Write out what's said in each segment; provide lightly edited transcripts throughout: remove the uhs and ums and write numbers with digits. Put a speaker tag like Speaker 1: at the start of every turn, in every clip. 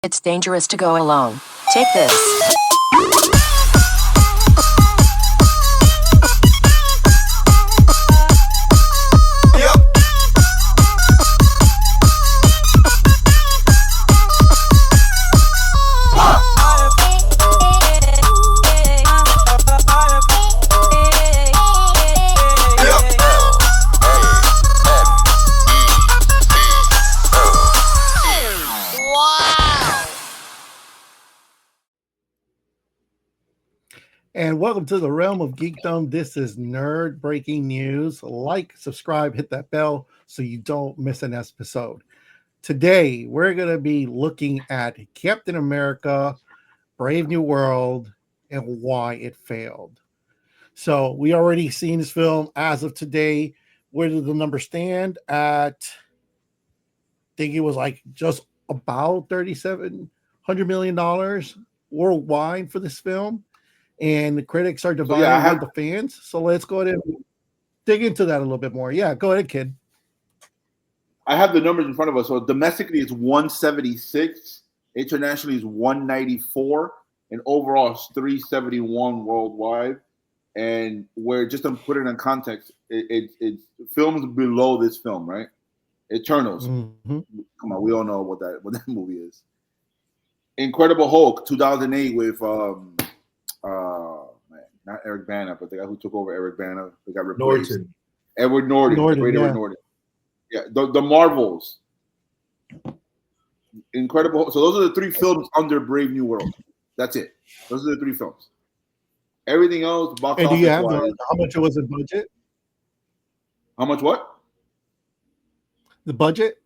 Speaker 1: It's dangerous to go alone. Take this.
Speaker 2: And welcome to the realm of geekdom. This is nerd breaking news. Like, subscribe, hit that bell so you don't miss an episode. Today, we're going to be looking at Captain America, Brave New World, and why it failed. So, we already seen this film as of today. Where did the number stand? At, I think it was like just about $3,700 million worldwide for this film. And the critics are divided with the fans. So let's go ahead and dig into that a little bit more. Yeah, go ahead, kid.
Speaker 3: I have the numbers in front of us. So domestically, it's 176. Internationally, is 194. And overall, it's 371 worldwide. And where, just to put it in context, it's films below this film, right? Eternals. Mm-hmm. Come on, we all know what that movie is. Incredible Hulk, 2008 with not Eric Bana, but the guy who took over Eric Bana. They got replaced. Edward Norton. Edward Norton. Yeah, the Marvels. Incredible. So those are the three films under Brave New World. That's it. Those are the three films. Everything else, box office.
Speaker 2: Do you have how much it was in budget?
Speaker 3: How much what?
Speaker 2: The budget?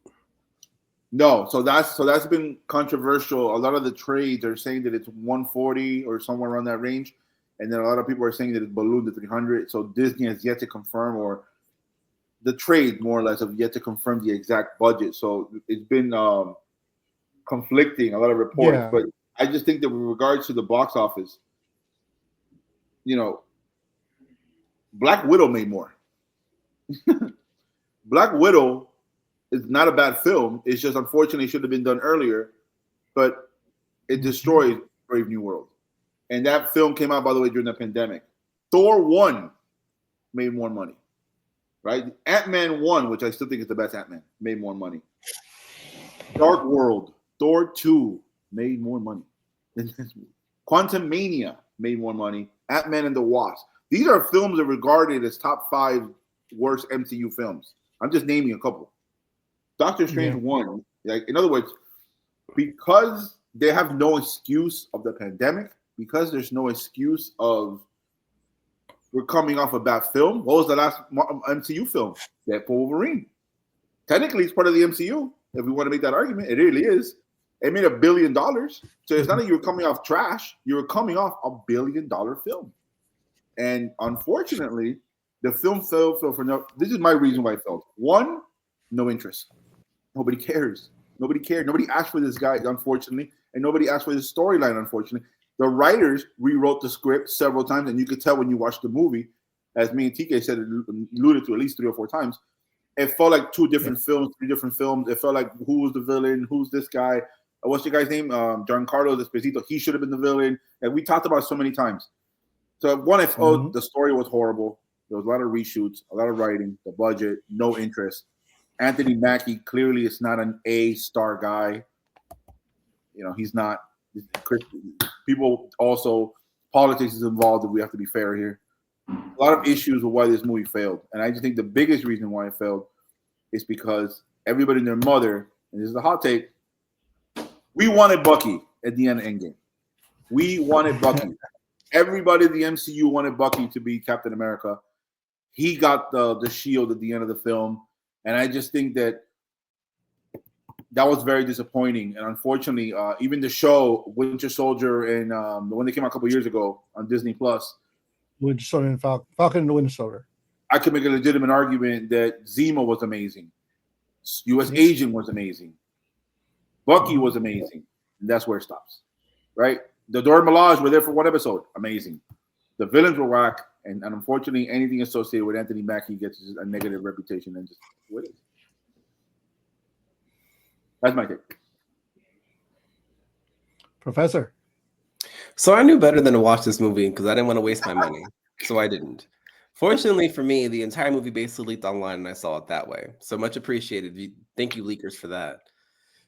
Speaker 3: No. So that's been controversial. A lot of the trades are saying that it's 140 or somewhere around that range. And then a lot of people are saying that it's ballooned to 300. So Disney has yet to confirm, or the trade more or less have yet to confirm the exact budget. So it's been conflicting, a lot of reports. Yeah. But I just think that with regards to the box office, Black Widow made more. Black Widow is not a bad film. It's just unfortunately it should have been done earlier, but it destroyed Brave New World. And that film came out, by the way, during the pandemic. Thor 1 made more money, right? Ant-Man 1, which I still think is the best Ant-Man, made more money. Dark World, Thor 2 made more money than this movie. Quantumania made more money. Ant-Man and the Wasp. These are films that are regarded as top 5 worst MCU films. I'm just naming a couple. Doctor Strange 1, like, in other words, because they have no excuse of the pandemic, because there's no excuse of we're coming off a bad film. What was the last MCU film? Deadpool Wolverine. Technically, it's part of the MCU. If we want to make that argument, it really is. It made $1 billion. So it's not that you were coming off trash. You were coming off $1 billion film. And unfortunately, the film fell for no. This is my reason why it failed. One, no interest. Nobody cares. Nobody cared. Nobody asked for this guy, unfortunately. And nobody asked for this storyline, unfortunately. The writers rewrote the script several times, and you could tell when you watch the movie, as me and TK said, alluded to at least 3 or 4 times, it felt like 2 different films, 3 different films. It felt like who was the villain, who's this guy, what's the guy's name? Giancarlo Esposito. He should have been the villain. And we talked about it so many times. So one, the story was horrible. There was a lot of reshoots, a lot of writing, the budget, no interest. Anthony Mackie clearly is not an A-star guy. He's not. People also, politics is involved, and we have to be fair here. A lot of issues with why this movie failed. And I just think the biggest reason why it failed is because everybody and their mother, and this is a hot take, we wanted Bucky at the end of Endgame. We wanted Bucky. Everybody in the MCU wanted Bucky to be Captain America. He got the shield at the end of the film. And I just think that was very disappointing. And unfortunately, even the show Winter Soldier and the one that came out a couple years ago on Disney Plus,
Speaker 2: Winter Soldier and Falcon and the Winter Soldier.
Speaker 3: I could make a legitimate argument that Zemo was amazing. U.S. Agent was amazing. Bucky was amazing. And that's where it stops, right? The Dora Milaje were there for 1 episode. Amazing. The villains were whack. And unfortunately, anything associated with Anthony Mackie gets a negative reputation. And just what is. That's my take.
Speaker 2: Professor.
Speaker 4: So I knew better than to watch this movie because I didn't want to waste my money. So I didn't. Fortunately for me, the entire movie basically leaked online and I saw it that way. So much appreciated. Thank you, leakers, for that.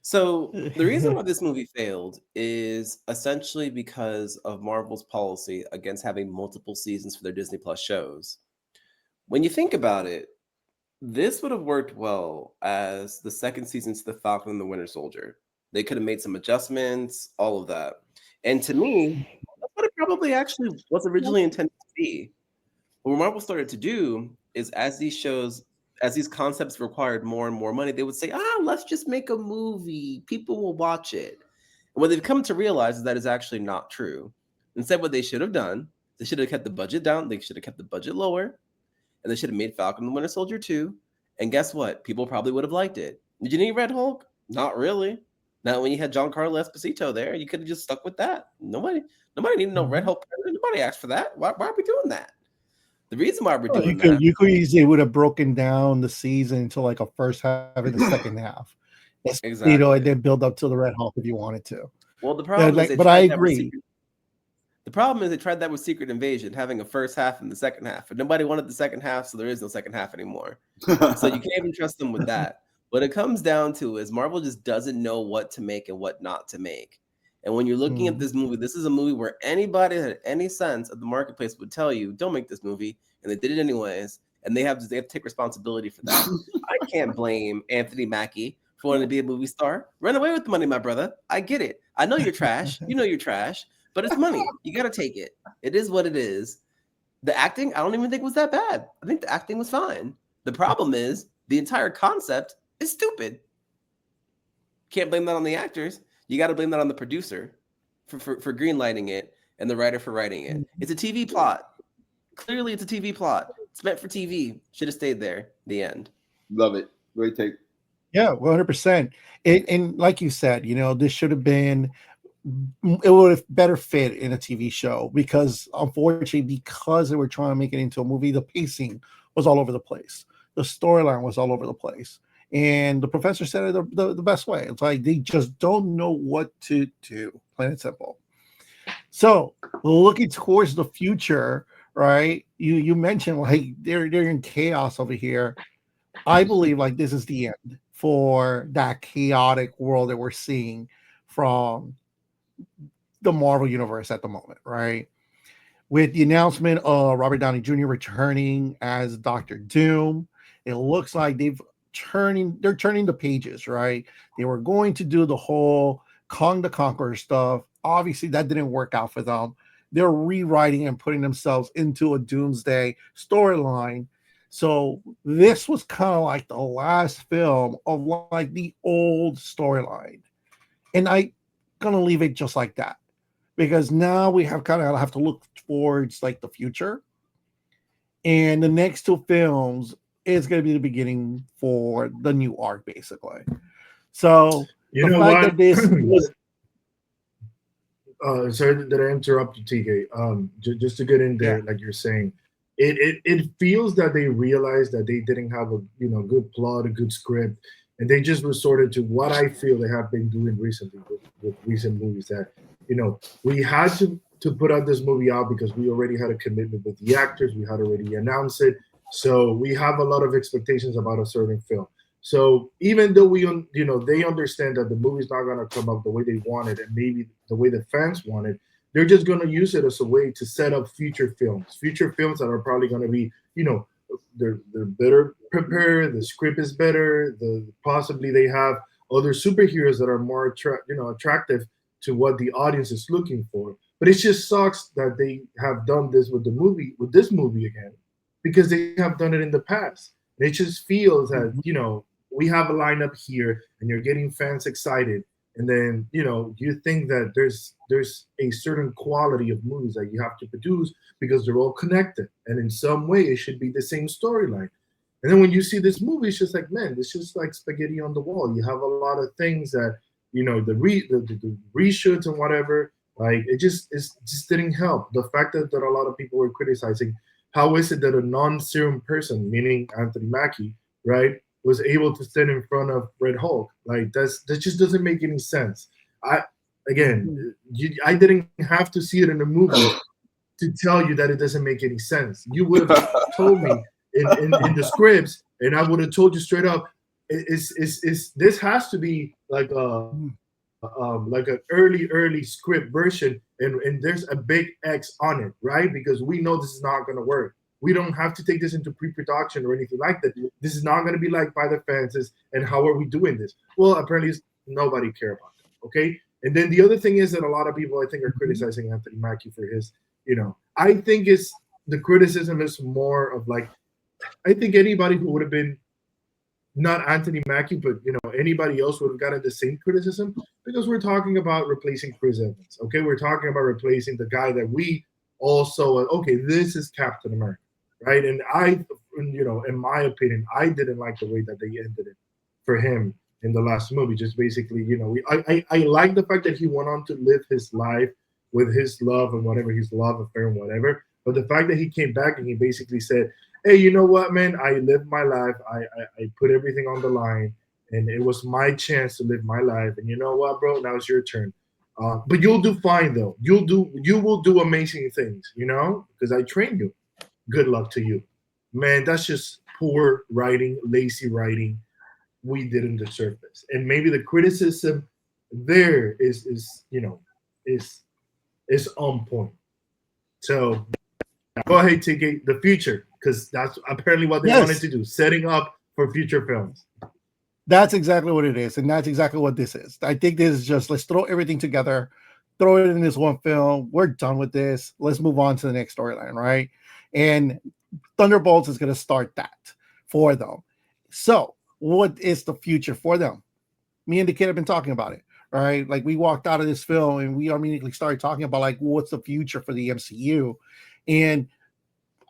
Speaker 4: So the reason why this movie failed is essentially because of Marvel's policy against having multiple seasons for their Disney Plus shows. When you think about it, this would have worked well as the second season to The Falcon and the Winter Soldier. They could have made some adjustments, all of that. And to me, that's what it probably actually was originally intended to be. What Marvel started to do is as these concepts required more and more money, they would say, let's just make a movie. People will watch it. And what they've come to realize is that is actually not true. Instead, what they should have done, they should have kept the budget down. They should have kept the budget lower. And they should have made Falcon and the Winter Soldier 2. And guess what? People probably would have liked it. Did you need Red Hulk? Not really. Now, when you had Giancarlo Esposito there, you could have just stuck with that. Nobody needed no Red Hulk. Nobody asked for that. Why are we doing that? The reason why we're doing that.
Speaker 2: You could easily would have broken down the season into like a first half and the second half. Exactly. And then build up to the Red Hulk if you wanted to.
Speaker 4: Well, the problem is,
Speaker 2: but I agree.
Speaker 4: The problem is they tried that with Secret Invasion, having a first half and the second half, but nobody wanted the second half, so there is no second half anymore. So you can't even trust them with that. What it comes down to is Marvel just doesn't know what to make and what not to make. And when you're looking at this movie, this is a movie where anybody that had any sense of the marketplace would tell you, don't make this movie. And they did it anyways. And they have to take responsibility for that. I can't blame Anthony Mackie for wanting to be a movie star. Run away with the money, my brother. I get it. I know you're trash. You know you're trash. But it's money. You got to take it. It is what it is. The acting, I don't even think was that bad. I think the acting was fine. The problem is the entire concept is stupid. Can't blame that on the actors. You got to blame that on the producer for greenlighting it and the writer for writing it. It's a TV plot. Clearly, it's a TV plot. It's meant for TV. Should have stayed there. The end.
Speaker 3: Love it. Great take.
Speaker 2: Yeah, 100%. And like you said, this should have been. It would have better fit in a TV show because, unfortunately, because they were trying to make it into a movie, the pacing was all over the place. The storyline was all over the place. And the professor said it the best way. It's like they just don't know what to do, plain and simple. So, looking towards the future, right? You mentioned like they're in chaos over here. I believe like this is the end for that chaotic world that we're seeing from the Marvel universe at the moment, right? With the announcement of Robert Downey Jr. returning as Dr. Doom, it looks like they're turning the pages, right? They were going to do the whole Kong the Conqueror stuff. Obviously, that didn't work out for them. They're rewriting and putting themselves into a Doomsday storyline. So this was kind of like the last film of like the old storyline. And I'm gonna leave it just like that. Because now we have to look towards like the future. And the next two films is going to be the beginning for the new arc, basically. So
Speaker 5: you know what? Sorry that I interrupted, TK. Just to get in there, like you're saying, it feels that they realized that they didn't have a good plot, a good script, and they just resorted to what I feel they have been doing recently with recent movies. That we had to put out this movie out because we already had a commitment with the actors. We had already announced it. So we have a lot of expectations about a certain film. So even though they understand that the movie's not going to come up the way they wanted and maybe the way the fans wanted, they're just going to use it as a way to set up future films that are probably going to be, they're better prepared. The script is better. Possibly they have other superheroes that are more attractive to what the audience is looking for. But it just sucks that they have done this with this movie again, because they have done it in the past. And it just feels that, we have a lineup here and you're getting fans excited. And then, you think that there's a certain quality of movies that you have to produce because they're all connected. And in some way, it should be the same storyline. And then when you see this movie, it's just like, man, it's just like spaghetti on the wall. You have a lot of things that, the reshoots and whatever, like it just didn't help. The fact that a lot of people were criticizing, how is it that a non-serum person, meaning Anthony Mackie, right, was able to stand in front of Red Hulk? Like that just doesn't make any sense. I didn't have to see it in the movie to tell you that it doesn't make any sense. You would have told me in the scripts, and I would have told you straight up, this has to be like an early script version, and there's a big X on it, right? Because we know this is not going to work. We don't have to take this into pre-production or anything like that. This is not going to be like by the fences. And how are we doing this? Well, apparently nobody care about that. Okay. And then the other thing is that a lot of people, I think, are criticizing Anthony Mackie for his, I think the criticism is more of like, I think anybody who would have been not Anthony Mackie, but anybody else would have gotten the same criticism, because we're talking about replacing Chris Evans. Okay, we're talking about replacing the guy that we also this is Captain America, right? And in my opinion, I didn't like the way that they ended it for him in the last movie. Just basically, I like the fact that he went on to live his life with his love and whatever, his love affair and whatever. But the fact that he came back and he basically said, hey, you know what, man? I lived my life. I put everything on the line, and it was my chance to live my life. And you know what, bro? Now it's your turn. But you'll do fine, though. You will do amazing things, because I trained you. Good luck to you, man. That's just poor writing, lazy writing. We didn't deserve this, and maybe the criticism there is on point. So go ahead, TK. The future, because that's apparently what they wanted to do, setting up for future films.
Speaker 2: That's exactly what it is, and that's exactly what this is. I think this is just, let's throw everything together, throw it in this one film. We're done with this. Let's move on to the next storyline, right? And Thunderbolts is going to start that for them. So what is the future for them? Me and the kid have been talking about it, right? Like, we walked out of this film and we immediately started talking about, like, what's the future for the MCU? And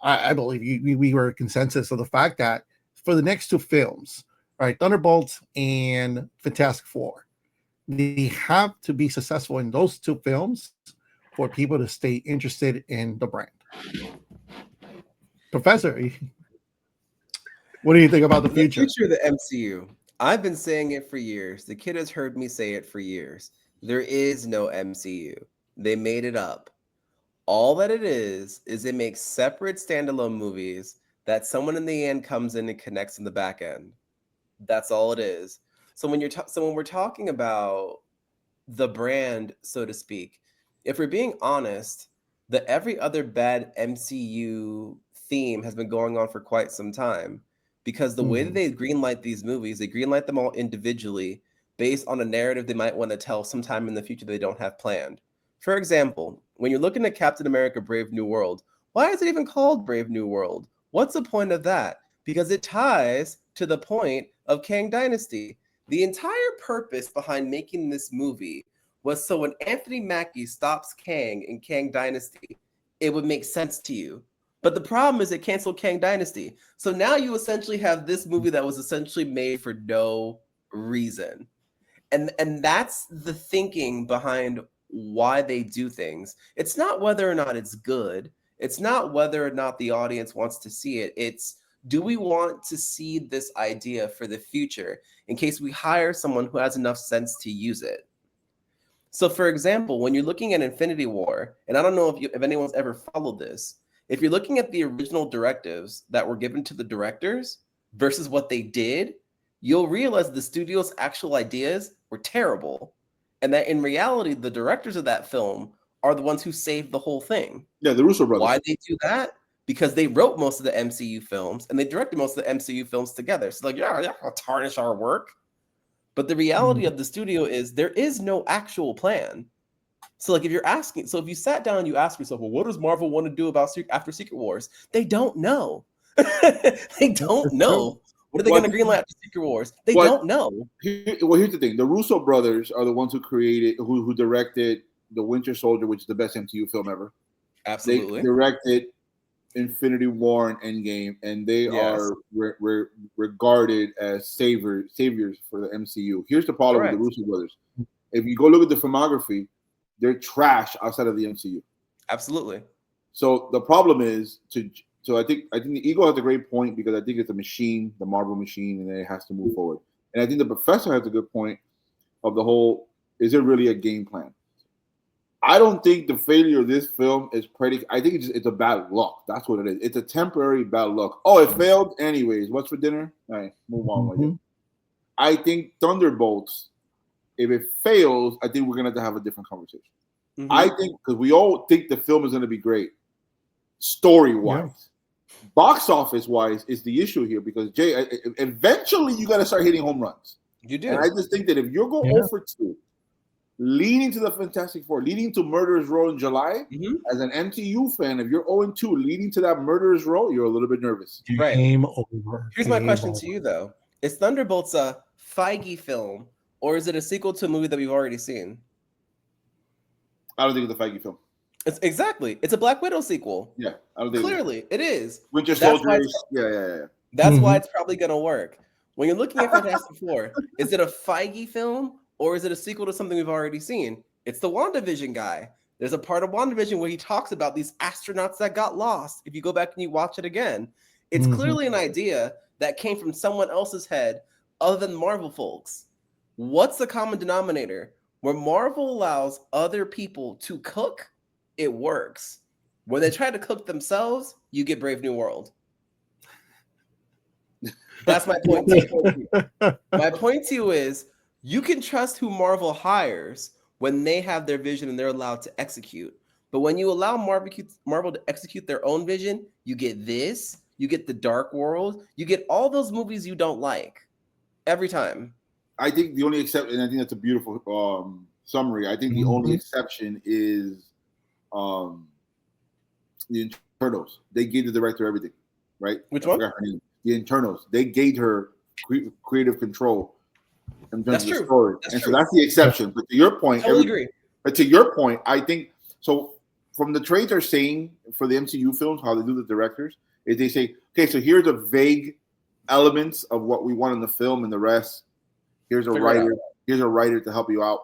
Speaker 2: I believe we were a consensus of the fact that for the next two films, right, Thunderbolts and Fantastic Four, they have to be successful in those two films for people to stay interested in the brand. Professor, what do you think about the future?
Speaker 4: The future of the MCU. I've been saying it for years. The kid has heard me say it for years. There is no MCU. They made it up. All that it is it makes separate standalone movies that someone in the end comes in and connects in the back end. That's all it is. So when we're talking about the brand, so to speak, if we're being honest, the every other bad MCU theme has been going on for quite some time, because the way that they greenlight these movies, they greenlight them all individually based on a narrative they might want to tell sometime in the future they don't have planned. For example, when you're looking at Captain America Brave New World, why is it even called Brave New World? What's the point of that? Because it ties to the point of Kang Dynasty. The entire purpose behind making this movie was so when Anthony Mackie stops Kang in Kang Dynasty, it would make sense to you. But the problem is it canceled Kang Dynasty. So now you essentially have this movie that was essentially made for no reason. And that's the thinking behind why they do things. It's not whether or not it's good. It's not whether or not the audience wants to see it. It's, do we want to see this idea for the future in case we hire someone who has enough sense to use it? So for example, when you're looking at Infinity War, and I don't know if anyone's ever followed this, if you're looking at the original directives that were given to the directors versus what they did, you'll realize the studio's actual ideas were terrible. And that in reality, the directors of that film are the ones who saved the whole thing.
Speaker 3: Yeah, the Russo brothers.
Speaker 4: Why they do that? Because they wrote most of the MCU films and they directed most of the MCU films together. So like, yeah, I'll tarnish our work. But the reality of the studio is there is no actual plan. So like if you sat down and you ask yourself, well, what does Marvel want to do about after Secret Wars? They don't know. They don't know. What are they going to greenlight after Secret Wars? They don't know.
Speaker 3: Here's the thing. The Russo brothers are the ones who directed The Winter Soldier, which is the best MCU film ever.
Speaker 4: Absolutely.
Speaker 3: They directed Infinity War and Endgame, and they are regarded as saviors for the MCU. Here's the problem with the Russo brothers. If you go look at the filmography, they're trash outside of the MCU.
Speaker 4: Absolutely.
Speaker 3: So the problem is I think the Eagle has a great point, because I think it's a machine, the Marvel machine, and then it has to move forward. And I think the Professor has a good point of the whole, is there really a game plan? I don't think the failure of this film is I think it's a bad luck. That's what it is. It's a temporary bad luck. Oh, it failed. Anyways, what's for dinner? All right, move on with it. I think Thunderbolts, if it fails, I think we're gonna have to have a different conversation. I think because we all think the film is gonna be great, story wise, box office wise is the issue here because Jay, eventually you got to start hitting home runs.
Speaker 4: You do.
Speaker 3: And I just think that if you're going 0 for 2, leading to the Fantastic Four, leading to Murderers Row in July, as an MCU fan, if you're 0-2, leading to that Murderers Row, you're a little bit nervous.
Speaker 4: Right.
Speaker 2: Game over.
Speaker 4: Here's my question to you, though. Is Thunderbolts a Feige film, or is it a sequel to a movie that we've already seen?
Speaker 3: I don't think it's a Feige film.
Speaker 4: It's a Black Widow sequel.
Speaker 3: Yeah, I don't think
Speaker 4: Clearly, it is.
Speaker 3: Winter Soldier. Yeah.
Speaker 4: That's why it's probably going to work. When you're looking at Fantastic Four, is it a Feige film, or is it a sequel to something we've already seen? It's the WandaVision guy. There's a part of WandaVision where he talks about these astronauts that got lost. If you go back and you watch it again, it's clearly an idea that came from someone else's head other than Marvel folks. What's the common denominator? Where Marvel allows other people to cook, it works. When they try to cook themselves, you get Brave New World. That's my point to you. My point to you is you can trust who Marvel hires when they have their vision and they're allowed to execute. But when you allow Marvel to execute their own vision, you get this, you get the Dark World, you get all those movies you don't like every time.
Speaker 3: I think the only exception, and I think that's a beautiful summary. I think the only exception is the Internals. They gave the director everything, right?
Speaker 4: Which one?
Speaker 3: Her name. The Internals. They gave her creative control in terms of the story, so that's the exception. But to your point,
Speaker 4: I totally agree.
Speaker 3: But to your point, I think so. From the trades are saying for the MCU films, how they do the directors is they say, okay, so here's the vague elements of what we want in the film, and the rest. Here's a writer. Here's a writer to help you out.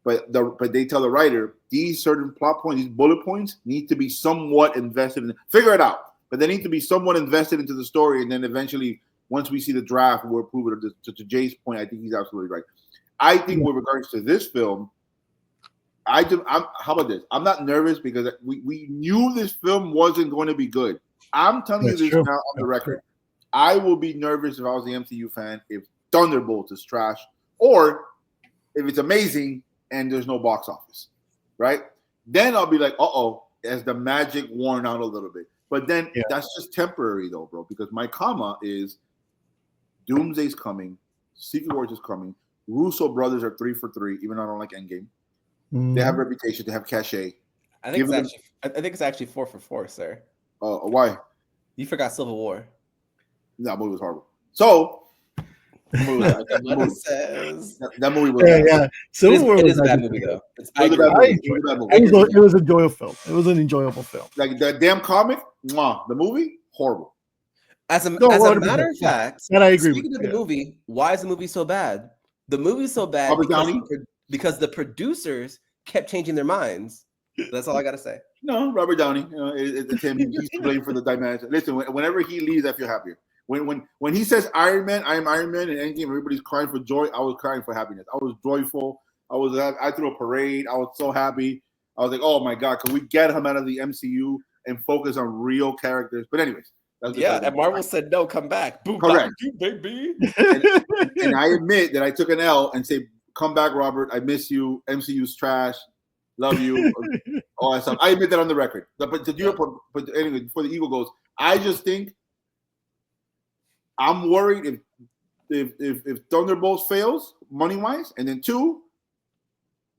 Speaker 3: But they tell the writer these certain plot points, these bullet points, need to be somewhat invested in. Figure it out. But they need to be somewhat invested into the story, and then eventually, once we see the draft, we'll approve it. To Jay's point, I think he's absolutely right. I think with regards to this film, how about this? I'm not nervous because we knew this film wasn't going to be good. I'm telling you this now on the record. I will be nervous if I was the MCU fan if Thunderbolts is trash, or if it's amazing and there's no box office, right? Then I'll be like, as the magic worn out a little bit. But then that's just temporary though, bro, because my comma is Doomsday's coming, Secret Wars is coming, Russo brothers are 3 for 3, even though I don't like Endgame. They have reputation, they have cachet.
Speaker 4: I think it's actually 4 for 4, sir.
Speaker 3: Why?
Speaker 4: You forgot Civil War.
Speaker 3: That movie was horrible. So that movie was
Speaker 2: Civil War
Speaker 4: was a bad movie though.
Speaker 2: It was an enjoyable film. It was an enjoyable film.
Speaker 3: Like the damn comic, the movie, horrible.
Speaker 4: As a matter of fact,
Speaker 2: and I agree.
Speaker 4: Speaking of the movie, why is the movie so bad? The movie's so bad because the producers kept changing their minds. That's all I gotta say.
Speaker 3: No, Robert Downey. It's him. He's to blame for the dimension. Listen, whenever he leaves, I feel happier. When he says Iron Man, I am Iron Man, and Endgame, everybody's crying for joy. I was crying for happiness. I was joyful. I threw a parade. I was so happy. I was like, oh my God, can we get him out of the MCU and focus on real characters? But anyways,
Speaker 4: and Marvel said no, come back. Boom,
Speaker 3: correct,
Speaker 4: baby.
Speaker 3: and I admit that I took an L and say, come back, Robert. I miss you. MCU's trash. Love you. All that stuff. I admit that on the record. But to your point, but anyway, before the ego goes, I just think I'm worried if Thunderbolts fails money wise, and then 2,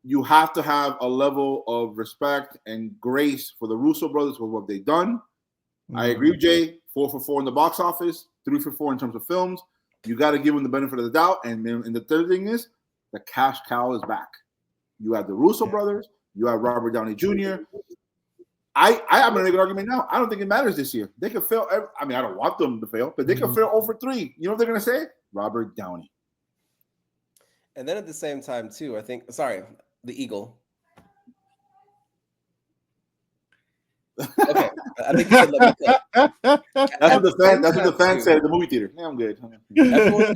Speaker 3: you have to have a level of respect and grace for the Russo brothers for what they've done. I agree with Jay. 4 for 4 in the box office, 3 for 4 in terms of films. You got to give them the benefit of the doubt. And the third thing is the cash cow is back. You have the Russo brothers. You have Robert Downey Jr. I'm going to make an argument now. I don't think it matters this year. They could fail. I don't want them to fail, but they could fail over 3. You know what they're going to say? Robert Downey.
Speaker 4: And then at the same time, too, I think, the Eagle. Okay. I think you said let me cook.
Speaker 3: That's what the fans said at the movie theater. Yeah, I'm good.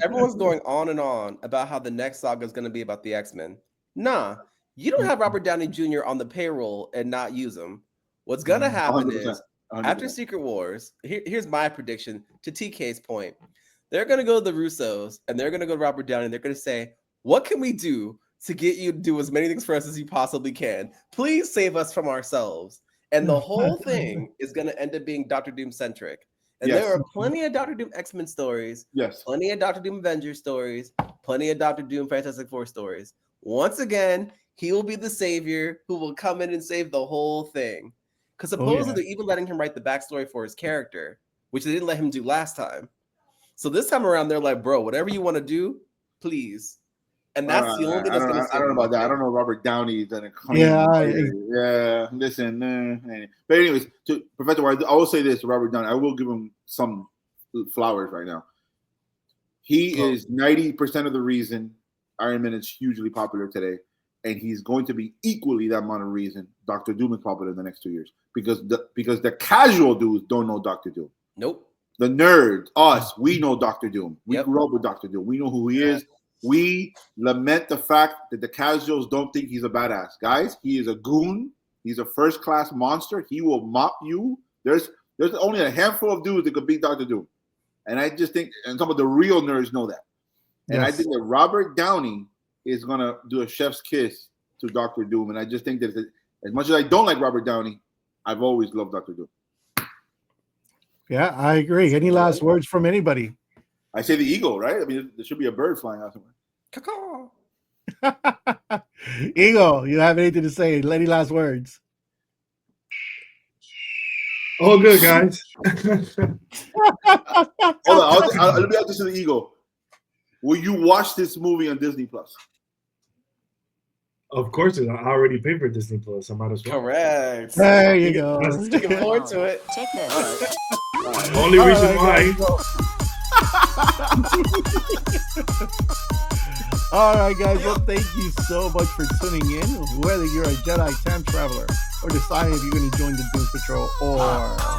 Speaker 4: Everyone's going on and on about how the next saga is going to be about the X-Men. Nah. You don't have Robert Downey Jr. on the payroll and not use him. What's gonna happen
Speaker 3: 100%,
Speaker 4: is
Speaker 3: 100%.
Speaker 4: after Secret Wars, here's my prediction to TK's point. They're gonna go to the Russos and they're gonna go to Robert Downey and they're gonna say, what can we do to get you to do as many things for us as you possibly can? Please save us from ourselves. And the whole thing is gonna end up being Doctor Doom centric. And
Speaker 3: Yes.
Speaker 4: there are plenty of Doctor Doom X-Men stories,
Speaker 3: Yes.
Speaker 4: plenty of Doctor Doom Avengers stories, plenty of Doctor Doom Fantastic Four stories. Once again, he will be the savior who will come in and save the whole thing. Because supposedly they're even letting him write the backstory for his character, which they didn't let him do last time. So this time around, they're like, bro, whatever you want to do, please. And that's the only thing that's going to
Speaker 3: I don't know about that. I don't know Robert Downey is gonna come.
Speaker 2: Yeah,
Speaker 3: Listen, but anyways, to Professor White, I will say this to Robert Downey. I will give him some flowers right now. He is 90% of the reason Iron Man is hugely popular today, and he's going to be equally that amount of reason Doctor Doom is popular in the next 2 years because the casual dudes don't know Doctor Doom.
Speaker 4: Nope.
Speaker 3: The nerds, us, we know Doctor Doom. We
Speaker 4: Yep.
Speaker 3: grew up with Doctor Doom. We know who he is. We lament the fact that the casuals don't think he's a badass. Guys, he is a goon. He's a first-class monster. He will mop you. There's only a handful of dudes that could beat Doctor Doom. And I just think, and some of the real nerds know that. And I think that Robert Downey is going to do a chef's kiss to Doctor Doom. And I just think that as much as I don't like Robert Downey, I've always loved Doctor Doom.
Speaker 2: Yeah, I agree. Any last words from anybody?
Speaker 3: I say the eagle, right? I mean, there should be a bird flying out somewhere.
Speaker 4: Caw-caw.
Speaker 2: Eagle, you have anything to say? Any last words?
Speaker 5: All good, guys.
Speaker 3: Hold on, let me ask this to the eagle. Will you watch this movie on Disney Plus?
Speaker 5: Of course, I already paid for Disney Plus. I might as well.
Speaker 4: Correct.
Speaker 2: There you go.
Speaker 4: Looking forward to it.
Speaker 1: Take this.
Speaker 5: Only reason why.
Speaker 2: All right, guys. Well, thank you so much for tuning in. Whether you're a Jedi time traveler or deciding if you're going to join the Doom Patrol or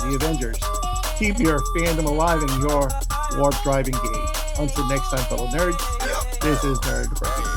Speaker 2: the Avengers, keep your fandom alive and your warp drive engaged. Until next time, fellow nerds, this is Nerd Breaking.